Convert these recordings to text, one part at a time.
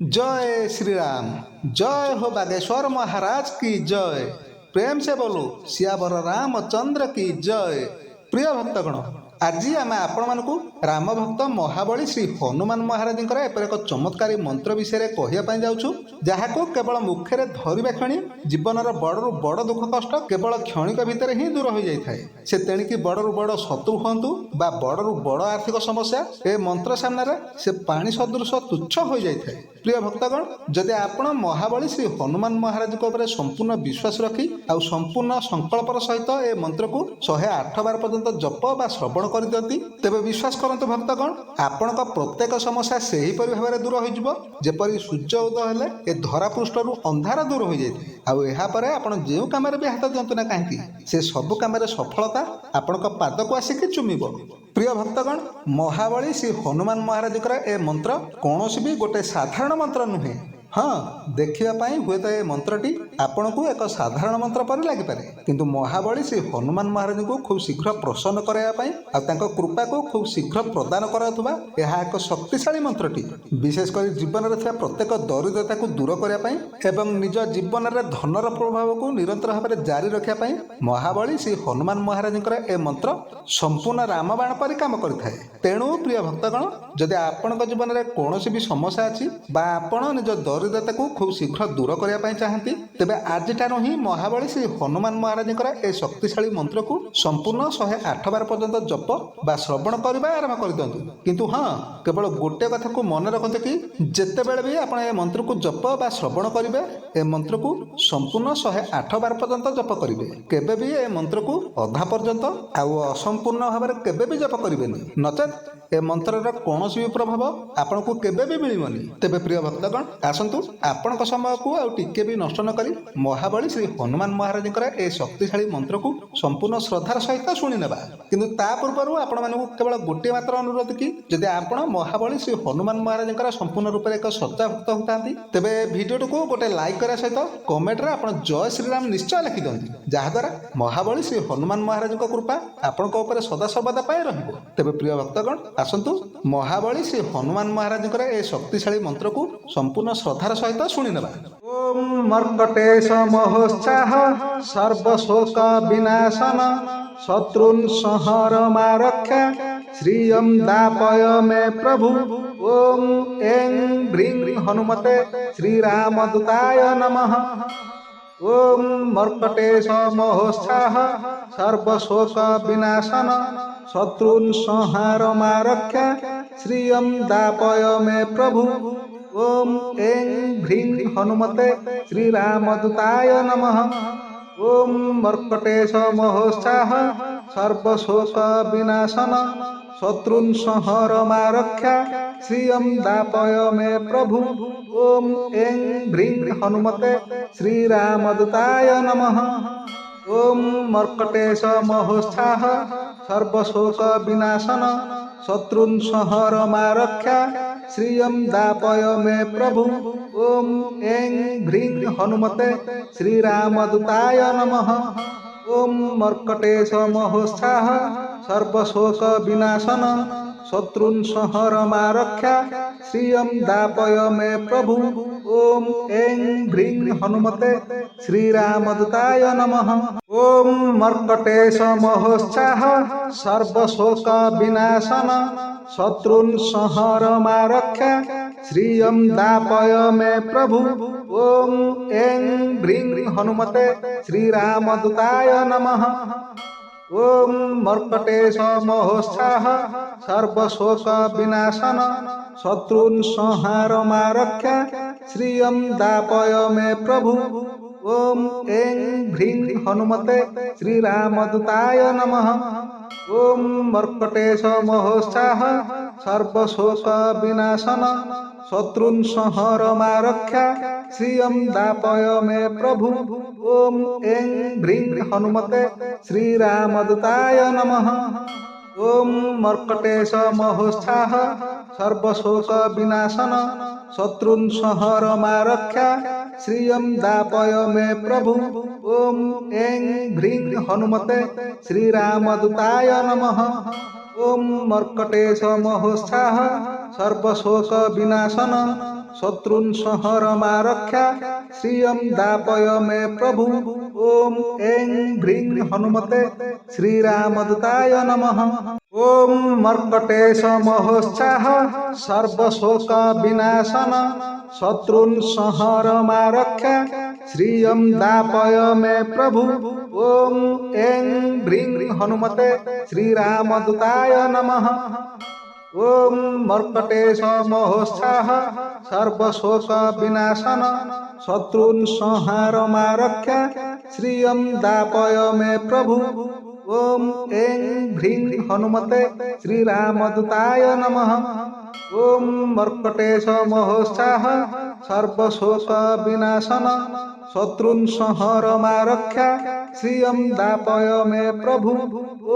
जय श्री राम। जय हो बागेश्वर महाराज की जय। प्रेम से बोलो सियावर रामचंद्र की जय। प्रिय भक्तगण, आज आम आपण राम भक्त महाबली श्री हनुमान महाराज एपर एक चमत्कारी मंत्र विषय कहवाई जाऊँ, जहाँ केवल मुखे धरवा क्षणी जीवनर बड़ू बड़ दुख कष्ट केवल क्षणिक भितर ही दूर हो जाए। से तेणिकी बड़ू बड़ शत्रु हूँ बा बड़ू बड़ आर्थिक समस्या ए मंत्र सामने से पानी सदृश तुच्छ हो जाए। प्रिय भक्तगण, जदि आपण महाबली श्री हनुमान महाराज संपूर्ण विश्वास रखी आउ संपूर्ण संकल्पर सहित ए मंत्र को 108 बार पर्यंत जप बा श्रवण कर दियंती, तेबे विश्वास करंतु भक्तगण, आपण प्रत्येक समस्या सेहीपरि भाव दूर हो जेपरि सूर्य उदय हेले ए धरा पृष्ठरू अंधार दूर हो जाए। आउ एहा परे आपण जेउ कामरे भी हाथ दियंतु ना काहेकि से सब कामरे सफलता आपण पाद को आसिक चुमिब। प्रिय भक्तगण, महाबली श्री हनुमान महाराज ए मंत्र कौन भी गोटे साधारण मंत्र नुहे। हाँ, देखापी हुए तो ये मंत्रटी आपण को एक साधारण मंत्र पर लगिपारे, किंतु महाबली श्री हनुमान महाराज को खूब शीघ्र प्रसन्न करने कृपा को खूब शीघ्र प्रदान करा यह एक शक्तिशाली मंत्रटी। विशेषकर जीवन में प्रत्येक दरिद्रता को दूर करने एवं निज जीवन में धनर प्रभाव को निरंतर भाव में जारी रखापी महाबली श्री हनुमान महाराज ए मंत्र संपूर्ण रामबाण पर काम करता है। तेणु प्रिय भक्तगण, जदि आपण जीवन में कौन भी समस्या अच्छी बा आपण निज दरिद्रता को खूब शीघ्र दूर करने चाहती, तेबे आज ही महाबली श्री हनुमान महाराज ए शक्तिशाली मंत्र को संपूर्ण 108 बार पर्यंत जप बा श्रवण करने आरंभ कर दिंतु। किंतु हाँ, केवल गोटे कथा को मन रखते कि जिते बेले भी आप मंत्र को जप बा श्रवण करेंगे, ए मंत्र को संपूर्ण 108 बार पर्यंत जप करेंगे। केबे भी ए मंत्र को अधा पर्यंत आउ असंपूर्ण भाव में केबे भी जप करेंगे, नचेत ए मंत्र कौन भी प्रभाव आपन को केबे भी मिलबनी। तेबे प्रिय भक्तगण, आसंतु आपण समय को आउ टिके भी नष्ट न करी महाबली श्री हनुमान महाराज ए शक्तिशाली मंत्र को संपूर्ण श्रद्धार सहित शुणी नेबा। किंतु ता पूर्व आपण मानू केवल गोटे मात्र अनुरोध कि जदि आपण महाबली श्री हनुमान महाराज संपूर्ण रूप से एक सच्चा भक्त होता तेबे भिडियो को गोटे लाइक करा सहित कमेंट रे आपण जय श्री राम निश्चय लिखि दियंती, जहाद्वारा महाबली श्री हनुमान महाराज कृपा आपण ऊपर सदा सर्वदा पाई रहिबो। तेबे प्रिय भक्तगण, आसंतु महाबली श्री हनुमान महाराज ए शक्तिशाली मंत्र को संपूर्ण श्रद्धार सहित शुणी नेबा। ओम मर्कटेश महोत्साह सर्वशोक विनाशन शत्रुन संहार मारक्षा श्रियं दापय मे प्रभु। ओम ऐं ह्रीं हनुमते श्रीरामदूताय नमः। ओम मर्कटेश महोत्साह सर्वशोक विनाशन शत्रुन संहार मारक्षा श्रियं दापय मे प्रभु। ओम ऐं ह्रीं हनुमते श्रीरामदूताय नमः। ओम मर्कटेश महोत्साह सर्वशोक विनाशन शत्रुन संहार मारक्षा श्रियं दापय मे प्रभु। ओम ऐं ह्रीं हनुमते श्रीरामदूताय नमः। ओम मर्कटेश महोत्साह सर्वशोक विनाशन शत्रुन संहार मारक्षा श्रियं दापय मे प्रभु। ओम ऐं ह्रीं हनुमते श्रीरामदूताय नमः। ओम मर्कटेश महोत्साह सर्वशोक विनाशन शत्रुन संहार मारक्षा श्रियं दापय मे प्रभु। ओम ऐं ह्रीं हनुमते श्रीरामदूताय नमः। ओम मर्कटेश महोत्साह सर्वशोक विनाशन शत्रुन संहार मारक्षा श्रियं दापय मे प्रभु। ओम ऐं ह्रीं हनुमते श्रीरामदूताय नमः। ओम मर्कटेश महोत्साह सर्वशोक विनाशन शत्रुन संहार मारक्षा श्रियं दापय मे प्रभु। ओम ऐं ह्रीं हनुमते श्रीरामदूताय नमः। ओम मर्कटेश महोत्साह सर्वशोक विनाशन शत्रुन संहार मारक्षा श्रियं दापय मे प्रभु। ओम ऐं ह्रीं हनुमते श्रीरामदूताय नमः। ओम मर्कटेश महोत्साह सर्वशोक विनाशन शत्रुन संहार मारक्षा श्रियं दापय मे प्रभु। ओम ऐं ह्रीं हनुमते श्रीरामदूताय नमः। ओम मर्कटेश महोत्साह सर्वशोक विनाशन शत्रुन् संहरमा रक्षा श्रियं दापय मे प्रभु। ओम ऐं ह्रीं हनुमते श्रीरामदूताय नमः। ओम मर्कटेश महोत्साह सर्वशोक विनाशन शत्रुन् संहरमा रक्षा श्रियं दापय मे प्रभु। ओम ऐं ह्रीं हनुमते श्रीरामदूताय नमः। ओम मर्कटेश महोत्साह सर्वशोक विनाशन शत्रुन् संहारमा रक्षा श्रियं दापय मे प्रभु। ओम ऐं ह्रीं हनुमते श्रीरामदूताय नमः। ओम मर्कटेश महोत्साह सर्वशोक विनाशन शत्रुन् संहरमा रक्षा श्रियं दापय मे प्रभु।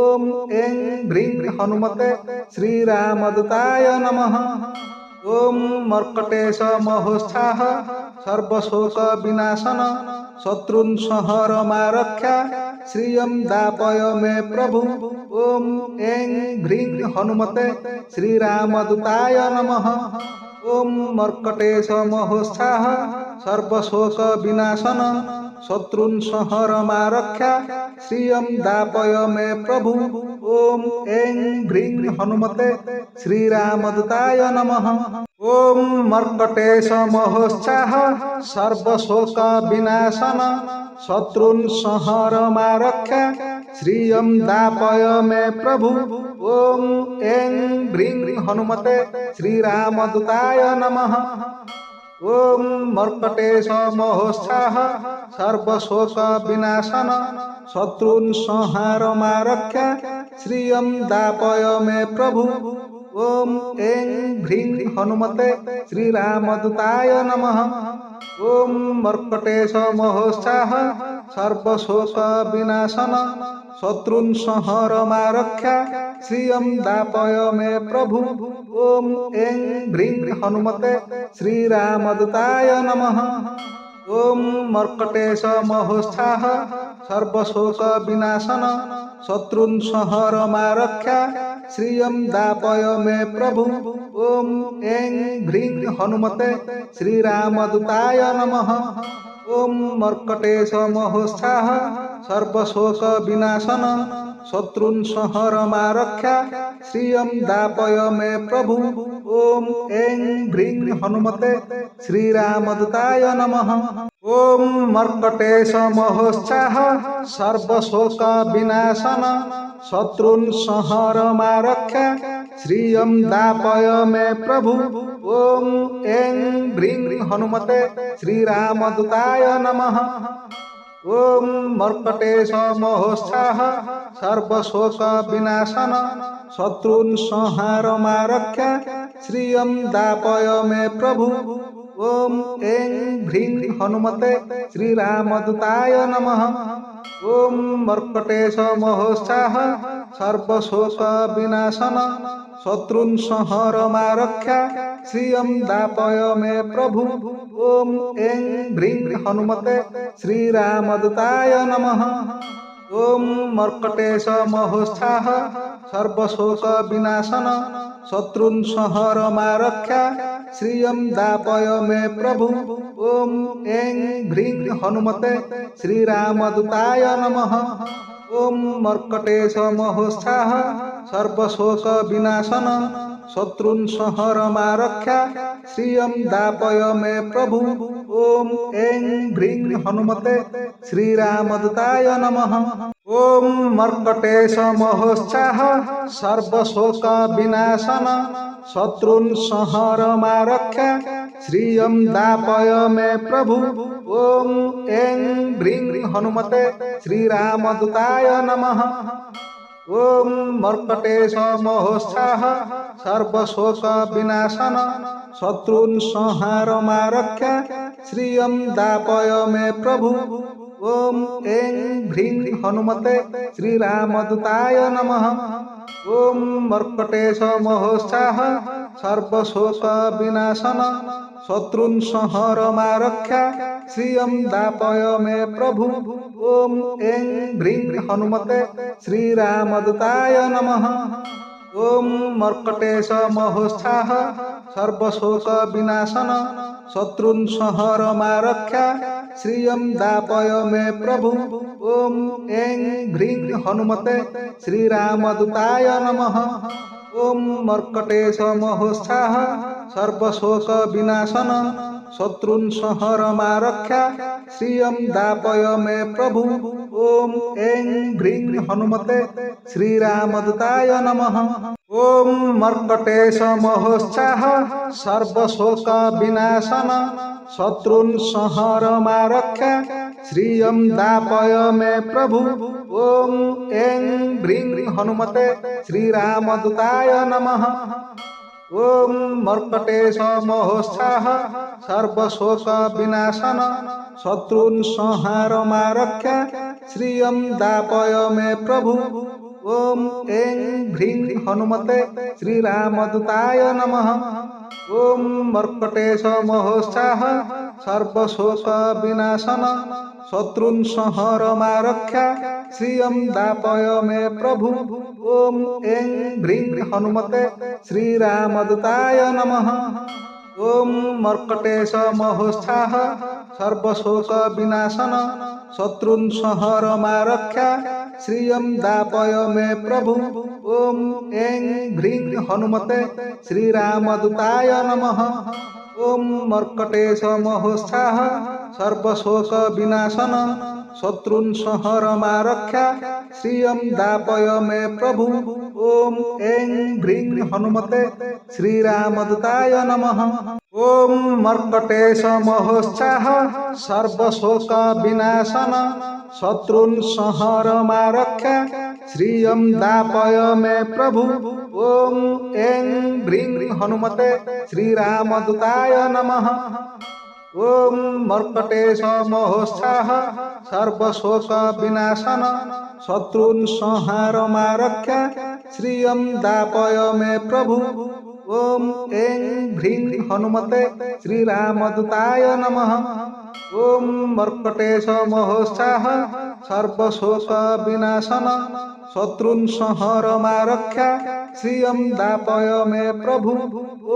ओम ऐं ह्रीं हनुमते श्रीरामदूताय नमः। ओम मर्कटेश महोत्साह सर्वशोक विनाशन शत्रुन् संहरमा रक्षा श्रियं दापय मे प्रभु। ओम ऐं ह्रीं हनुमते श्रीरामदूताय नमः। ओम मर्कटेश महोत्साह सर्वशोक विनाशन शत्रुन् संहरमा रक्षा श्रियं दापय मे प्रभु। ओम ऐं ह्रीं हनुमते श्रीरामदूताय नमः। ओम मर्कटेश महोत्साह सर्वशोक विनाशन शत्रुन् संहरमा रक्षा श्रियं दापय मे प्रभु। ओम ऐं ह्रीं हनुमते श्रीरामदूताय नमः। ओम मर्कटेश महोत्साह सर्वशोक विनाशन शत्रुन् संहारमा रक्षा श्रियं दापय मे प्रभु। ओम ऐं ह्रीं हनुमते श्रीरामदूताय नमः। ओम मर्कटेश महोत्साह सर्वशोक विनाशन शत्रुन् संहरमा रक्षा श्रियं दापय मे प्रभु। ओम ऐं ह्रीं हनुमते श्रीरामदूताय नमः। ओम मर्कटेश महोत्साह सर्वशोक विनाशन शत्रुन् संहरमा रक्षा श्रियं दापय मे प्रभु। ओम ऐं ह्रीं हनुमते श्रीरामदूताय नमः। ओम मर्कटेश महोत्साह सर्वशोक विनाशन शत्रुन् संहरमा रक्षा श्रियं दापय मे प्रभु। ओम ऐं ह्रीं हनुमते श्रीरामदूताय नमः। ओम मर्कटेश महोत्साह सर्वशोक विनाशन शत्रुन् संहरमा रक्षा श्रियं दापय मे प्रभु। ओम ऐं ह्रीं हनुमते श्रीरामदूताय नमः। ओम मर्कटेश महोत्साह सर्वशोक विनाशन शत्रुन् संहारमा रक्षा श्रियं दापय मे प्रभु। ओम ऐं ह्रीं हनुमते श्रीरामदूताय नमः। ओम मर्कटेश महोत्साह सर्वशोक विनाशन शत्रुन् संहरमा रक्षा श्रियं दापय मे प्रभु। ओम ऐं ह्रीं हनुमते श्रीरामदूताय नमः। ओम मर्कटेश महोत्साह सर्वशोक विनाशन शत्रुन् संहरमा रक्षा श्रियं दापय मे प्रभु। ओम ऐं ह्रीं हनुमते श्रीरामदूताय नमः। ओम मर्कटेश महोत्साह सर्वशोक विनाशन शत्रुन् संहरमा रक्षा श्रियं दापय मे प्रभु। ओम ऐं ह्रीं हनुमते श्रीरामदूताय नमः। ओम मर्कटेश महोत्साह सर्वशोक विनाशन शत्रुन् संहरमा रक्षा श्रियं दापय मे प्रभु। ओम ऐं ह्रीं हनुमते श्रीरामदूताय नमः। ओम मर्कटेश महोत्साह सर्वशोक विनाशन शत्रुन् संहारमा रक्षा श्रियं दापय मे प्रभु। ओम ऐं ह्रीं हनुमते श्रीरामदूताय नमः। ओम मर्कटेश महोत्साह सर्वशोक विनाशन शत्रुन् संहरमा रक्षा श्रियं दापय मे प्रभु। ओम ऐं ह्रीं हनुमते श्रीरामदूताय नमः। ओम मर्कटेश महोत्साह সর্বশোক বিনাশন শত্রুন সংহর মা রক্ষা শ্রিয়ম দাপয় মে প্রভু ওম এং ভ্রিং হনুমতে শ্রীরামদূতায় নমঃ ওম মর্কটেশ মহোৎসাহ সর্বশোক বিনাশন শত্রুন সংহর মা রক্ষা শ্রিয়ম দাপয় মে প্রভু ওম এং ভ্রিং হনুমতে শ্রীরামদূতায় নমঃ ওম মর্কটেশ মহোৎসাহ সর্বশোক বিনাশন শত্রুন সংহর মা রক্ষা শ্রিয়ম দাপয় মে প্রভু ওম এং ভ্রিং হনুমতে শ্রীরামদূতায় নমঃ ওম মর্কটেশ মহোৎসাহ সর্বশোক বিনাশন শত্রুন সংহার মা রক্ষা শ্রিয়ম দাপয় মে প্রভু ওম এং ভ্রিং হনুমতে শ্রীরামদূতায় নমঃ ওম মর্কটেশ মহোৎসাহ সর্বশোক বিনাশন শত্রুন সংহর মা রক্ষা শ্রিয়ম দাপয় মে প্রভু ওম এং ভ্রিং হনুমতে শ্রীরামদূতায় নমঃ ওম মর্কটেশ মহোৎসাহ সর্বশোক বিনাশন শত্রুন সংহর মা রক্ষা শ্রিয়ম দাপয় মে প্রভু ওম এং ভ্রিং হনুমতে শ্রীরামদূতায় নমঃ ওম মর্কটেশ মহোৎসাহ সর্বশোক বিনাশন শত্রুন সংহর মা রক্ষা শ্রিয়ম দাপয় মে প্রভু ওম এং ভ্রিং হনুমতে শ্রীরামদূতায় নমঃ ওম মর্কটেশ মহোৎসাহ সর্বশোক বিনাশন শত্রুন সংহর মা রক্ষা শ্রিয়ম দাপয় মে প্রভু ওম এং ভ্রিং হনুমতে শ্রীরামদূতায় নমঃ ওম মর্কটেশ মহোৎসাহ সর্বশোক বিনাশন শত্রুন সংহার মা রক্ষা শ্রিয়ম দাপয় মে প্রভু ওম এং ভ্রিং হনুমতে শ্রীরামদূতায় নমঃ ওম মর্কটেশ মহোৎসাহ সর্বশোক বিনাশন শত্রুন সংহর মা রক্ষা শ্রিয়ম দাপয় মে প্রভু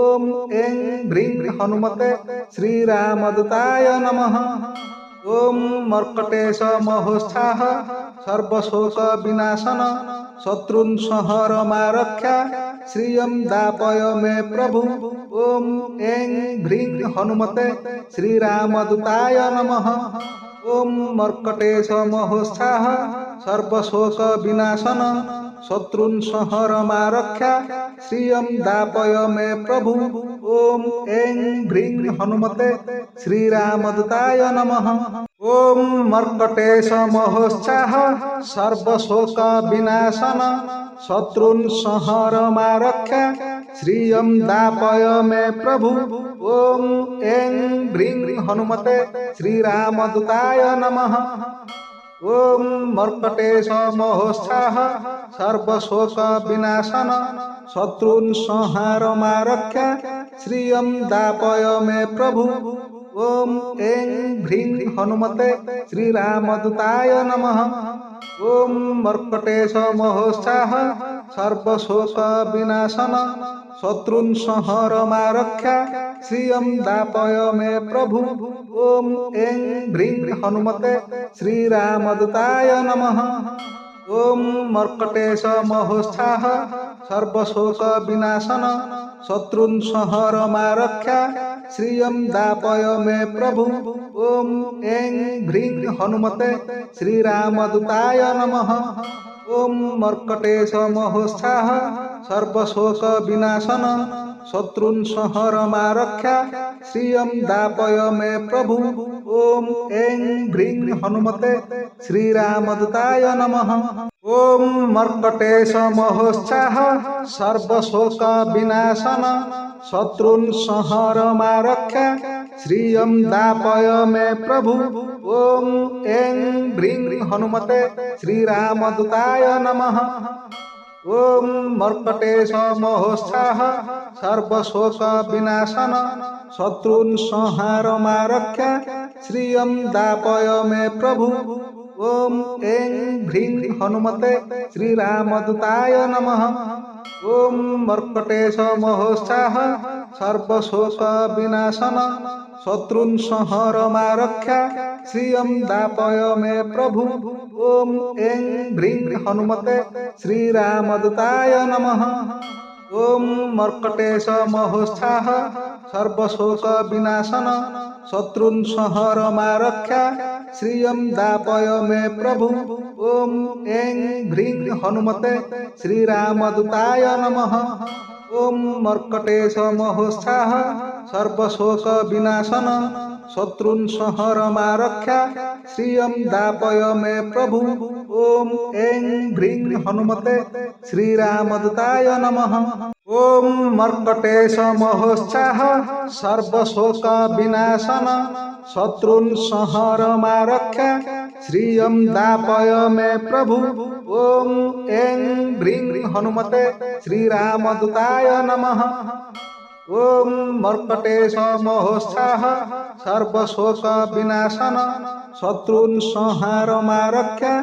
ওম এং ভ্রিং হনুমতে শ্রীরামদূতায় নমঃ ওম মর্কটেশ মহোৎসাহ সর্বশোক বিনাশন শত্রুন সংহর মা রক্ষা শ্রিয়ম দাপয় মে প্রভু ওম এং ভ্রিং হনুমতে শ্রীরামদূতায় নমঃ ওম মর্কটেশ মহোৎসাহ সর্বশোক বিনাশন শত্রুন সংহর মা রক্ষা শ্রিয়ম দাপয় মে প্রভু ওম এং ভ্রিং হনুমতে শ্রীরামদূতায় নমঃ ওম মর্কটেশ মহোৎসাহ সর্বশোক বিনাশন শত্রুন সংহর মা রক্ষা শ্রিয়ম দাপয় মে প্রভু ওম এং ভ্রিং হনুমতে শ্রীরামদূতায় নমঃ ওম মর্কটেশ মহোৎসাহ সর্বশোক বিনাশন শত্রুন সংহার মা রক্ষা শ্রিয়ম দাপয় মে প্রভু ওম এং ভ্রিং হনুমতে শ্রীরামদূতায় নমঃ ওম মর্কটেশ মহোৎসাহ সর্বশোক বিনাশন শত্রুন সংহর মা রক্ষা শ্রিয়ম দাপয় মে প্রভু ওম এং ভ্রিং হনুমতে শ্রীরামদূতায় নমঃ ওম মর্কটেশ মহোৎসাহ সর্বশোক বিনাশন শত্রুন সংহর মা রক্ষা শ্রিয়ম দাপয় মে প্রভু ওম এং ভ্রিং হনুমতে শ্রীরামদূতায় নমঃ ওম মর্কটেশ মহোৎসাহ সর্বশোক বিনাশন শত্রুন সংহর মা রক্ষা শ্রিয়ম দাপয় মে প্রভু ওম এং ভ্রিং হনুমতে শ্রীরামদূতায় নমঃ ওম মর্কটেশ মহোৎসাহ সর্বশোক বিনাশন শত্রুন সংহর মা রক্ষা শ্রিয়ম দাপয় মে প্রভু ওম এং ভ্রিং হনুমতে শ্রীরামদূতায় নমঃ ওম মর্কটেশ মহোৎসাহ সর্বশোক বিনাশন শত্রুন সংহার মা রক্ষা শ্রিয়ম দাপয় মে প্রভু ওম এং ভ্রিং হনুমতে শ্রীরামদূতায় নমঃ ओम मर्कटेश महोत्साह सर्वशोक विनाशन शत्रुन संहर मारक्षा श्रियं दापय मे प्रभु। ओम ऐं ह्रीं हनुमते श्रीरामदूताय नमः। ओम मर्कटेश महोत्साह सर्वशोक विनाशन शत्रुन संहर मारक्षा श्रियं दापय मे प्रभु। ओम ऐं ह्रीं हनुमते श्रीरामदूताय नमः। ओम मर्कटेश महोत्साह सर्वशोक विनाशन शत्रुन संहर मारक्षा श्रियं दापय मे प्रभु। ओम ऐं ह्रीं हनुमते श्रीरामदूताय नमः। ओम मर्कटेश महोत्साह सर्वशोक विनाशन शत्रुन संहर मारक्षा श्रियं दापय मे प्रभु। ओम ऐं ह्रीं हनुमते श्रीरामदूताय नमः। ओम मर्कटेश महोत्साह सर्वशोक विनाशन शत्रुन संहार मारक्षा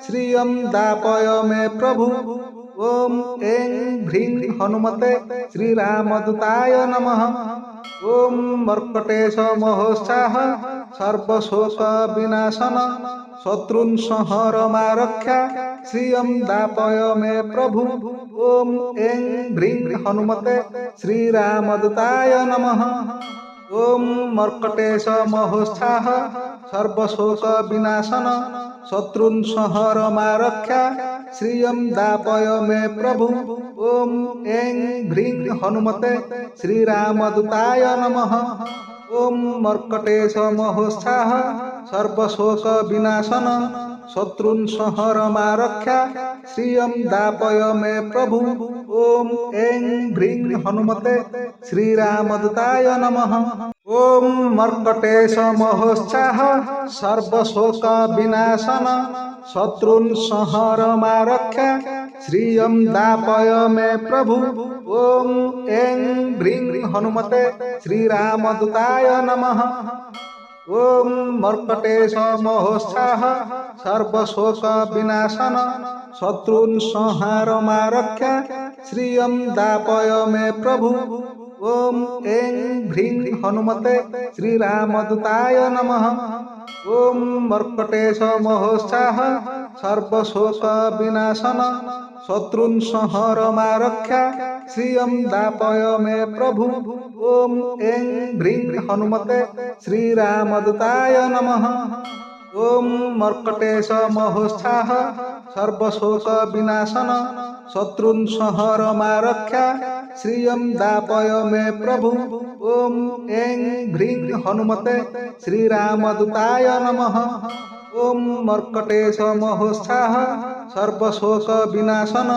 श्रियं दापय मे प्रभु। ओम ऐं ह्रीं हनुमते श्रीरामदूताय नमः। ओम मर्कटेश महोत्साह सर्वशोक विनाशन शत्रुन संहर मारक्षा श्रियं दापय मे प्रभु। ओम ऐं ह्रीं हनुमते श्रीरामदूताय नमः। ओम मर्कटेश महोत्साह सर्वशोक विनाशन शत्रुन संहर मारक्षा श्रियं दापय मे प्रभु। ओम ऐं ह्रीं हनुमते श्रीरामदूताय नमः। ओम मर्कटेश महोत्साह सर्वशोक विनाशन शत्रुन संहर मारक्षा श्रियं दापय मे प्रभु। ओम ऐं ह्रीं हनुमते श्रीरामदूताय नमः। ओम मर्कटेश महोत्साह सर्वशोक विनाशन शत्रुन संहर मारक्षा श्रियं दापय मे प्रभु। ओम ऐं ह्रीं हनुमते श्रीरामदूताय नमः। ओम मर्कटेश महोत्साह सर्वशोक विनाशन शत्रुन संहार मारक्षा श्रियं दापय मे प्रभु। ओम ऐं ह्रीं हनुमते श्रीरामदूताय नमः। ओम मर्कटेश महोत्साह सर्वशोक विनाशन शत्रुन संहर मारक्षा श्रियं दापय मे प्रभु। ओम ऐं ह्रीं हनुमते श्रीरामदूताय नमः। ओम मर्कटेश महोत्साह सर्वशोक विनाशन शत्रुन संहर मारक्षा श्रियं दापय मे प्रभु। ओम ऐं ह्रीं हनुमते श्रीरामदूताय नमः। ओम मर्कटेश महोत्साह सर्वशोक विनाशन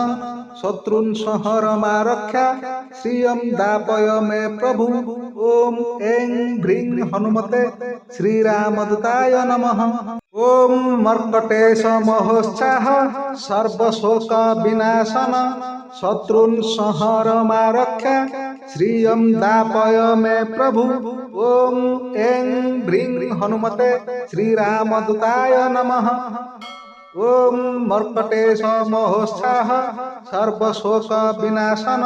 शत्रुन संहर मारक्षा श्रियं दापय मे प्रभु। ओम ऐं ह्रीं हनुमते श्रीरामदूताय नमः। ओम मर्कटेश महोत्साह सर्वशोक विनाशन शत्रुन संहर मारक्षा श्रियं दापय मे प्रभु। ओम ऐं ह्रीं हनुमते श्रीरामदूताय नमः। ओम मर्कटेश महोत्साह सर्वशोक विनाशन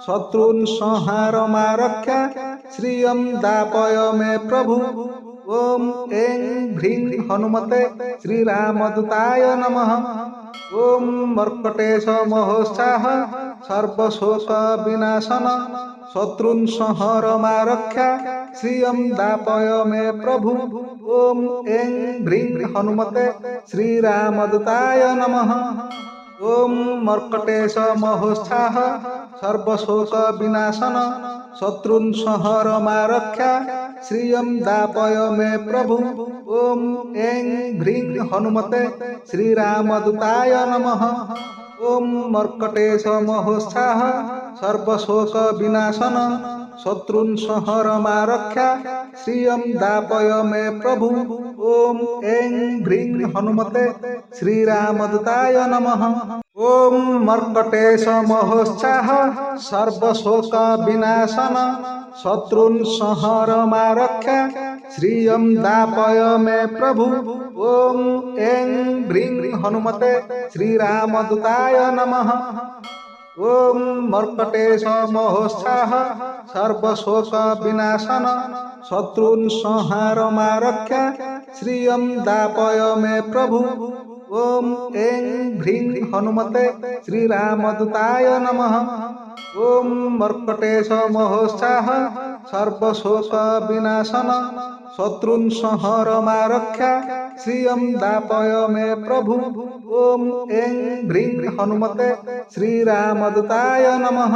शत्रुन संहार मारक्षा श्रियं दापय मे प्रभु। ओम ऐं ह्रीं हनुमते श्रीरामदूताय नमः। ओम मर्कटेश महोत्साह सर्वशोक विनाशन शत्रुन संहर मारक्षा श्रियं दापय मे प्रभु। ओम ऐं ह्रीं हनुमते श्रीरामदूताय नमः। ओम मर्कटेश महोत्साह सर्वशोक विनाशन शत्रुन संहर मारक्षा श्रियं दापय मे प्रभु। ओम ऐं ह्रीं हनुमते श्रीरामदूताय नमः। ओम मर्कटेश महोत्साह सर्वशोक विनाशन शत्रुन संहर मारक्षा श्रियं दापय मे प्रभु। ओम ऐं ह्रीं हनुमते श्रीरामदूताय नमः। ओम मर्कटेश महोत्साह सर्वशोक विनाशन शत्रुन संहर मारक्षा श्रियं दापय मे प्रभु। ओम ऐं ह्रीं हनुमते श्रीरामदूताय नमः। ओम मर्कटेश महोत्साह सर्वशोक विनाशन शत्रुन् संहार मा रक्षा श्रियं दापय मे प्रभु। ओम ऐं ह्रीं हनुमते श्रीरामदूताय नमः। ओम मर्कटेश महोत्साह सर्वशोक विनाशन शत्रुन् संहार मा रक्षा श्रियं दापय मे प्रभु। ओम ऐं ह्रीं हनुमते श्रीरामदूताय नमः।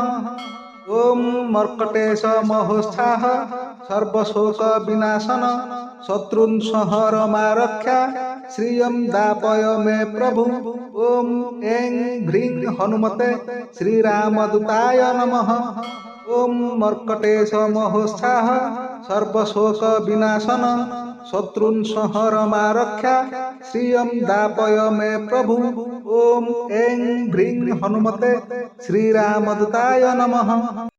ओम मर्कटेश महोत्साह सर्वशोक विनाशन शत्रुन् संहार मा रक्षा श्रियं दापय मे प्रभु। ओम ऐं ह्रीं हनुमते श्रीरामदूताय नमः। ओम मर्कटेश महोत्साह सर्वशोक विनाशन शत्रुन् संहार मा रक्षा श्रियं दापय मे प्रभु। ओम ऐं ह्रीं हनुमते श्रीरामदूताय नमः।